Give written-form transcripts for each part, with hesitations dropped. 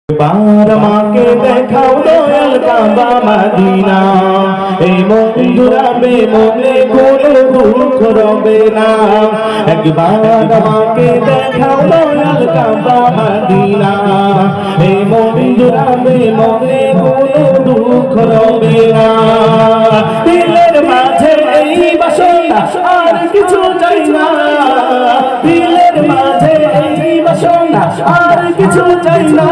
বার মাকে দেখাও দয়াল কাবা মদিনা, এই মন জুড়াবে মনে কোনো দুঃখ রবে না। একবার মাকে দেখাও দয়াল কাবা মদিনা, এই মন জুড়াবে মনে কোনো দুঃখ রবে না। দিলের মাঝে এই বাসনা আর কিছু চাই না, দিলের মাঝে এই বাসনা আর কিছু চাই না।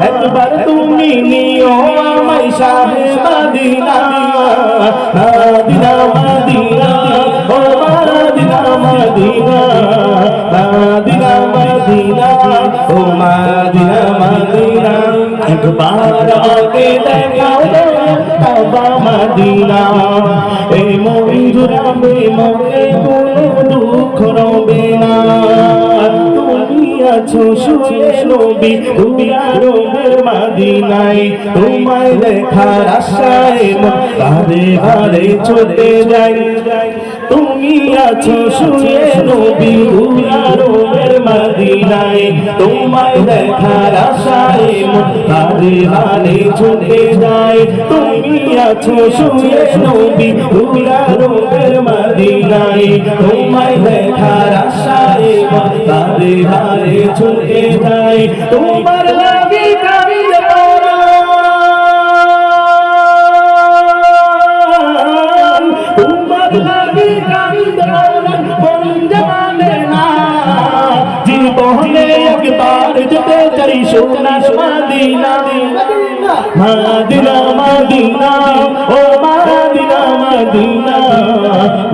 একবার তুমি নিও আমায় শাহে Medina, Medina Medina oh Medina Medina, Medina Medina oh Medina Medina. একবার আগে দেখাও কাবা মদিনা, এই মন জুড়াবে মনে কোনো দুঃখ রবে না। তুমি আছো শুয়ে নবী দুনিয়ার মদিনায়, তোমায় দেখার আশায় মন বারে বারে চলে যায়। তুমি আছো শুয়ে নবী দুনিয়ার মদিনায়, তোমায় দেখার আশায় মন বারে বারে চলে যায়। তুমি আছো শুয়ে নবী দুনিয়ার মদিনায়, তোমায় দেখার আশায় মন বারে বারে চলে যায়। তোমার লাগি কাবিল পরাণ, তোমার লাগি কাবিল পরাণ কোন জানে না। জীবনে একবার যেতে চাই সোনার Medina, Medina Medina oh Medina Medina,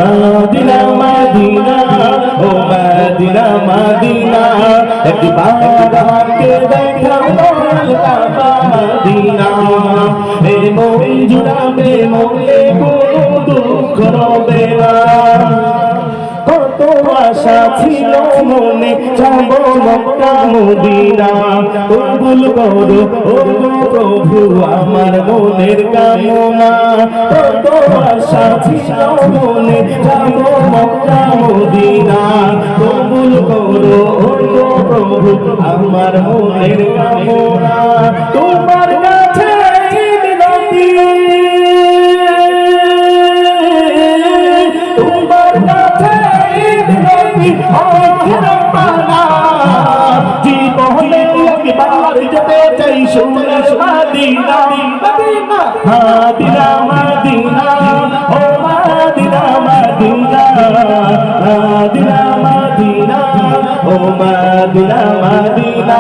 Medina Medina oh Medina Medina. একবার আমাকে দেখাও দয়াল কাবা মদিনা, এই মন জুড়াবে মনে কোনো দুঃখ রবে না। কত আশা ছিল মনে যাব মক্কা মদিনা, কবুল করো ও প্রভু আমার মনের কামনা। কত আশা ছিল মনে যাব মক্কা মদিনা, কবুল করো ও প্রভু আমার মনের কামনা। তোমার কাছে বিনতি, তোমার কাছে জীবনে একবার যেতে চাই সোনার Medina, Medina Medina oh Medina Medina, Medina Medina oh Medina Medina.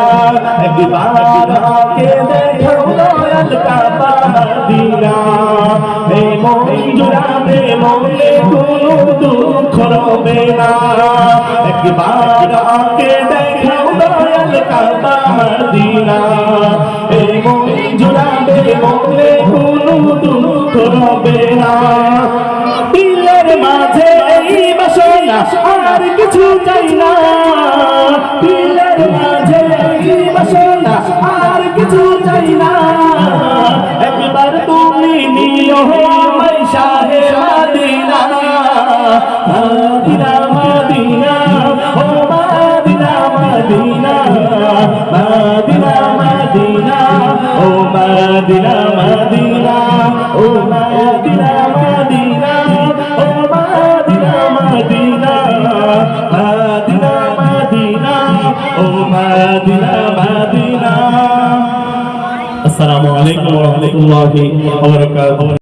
একবার আকে দেখাও দয়াল কাবা মদিনা, এই মন জুড়াবে মনে কোনো দুঃখ রবে না। একবার আকে দেখাও দয়াল কাবা মদিনা, এই মন জুড়াবে মনে কোনো দুঃখ রবে না। দিলের মাঝে এই বাসনা আর কিছু চাই না, দিলের মাঝে এই বাসনা আর কিছু চাই না। একবার তুমি নিও আমায় শাহে Medina, Medina Medina oh Medina Medina, Medina Medina oh Medina Medina, ও Medina Medina oh Medina Medina, Medina Medina oh Medina Medina. আসসালামু আলাইকুম ওয়া রাহমাতুল্লাহি ওয়া বারাকাতুহু।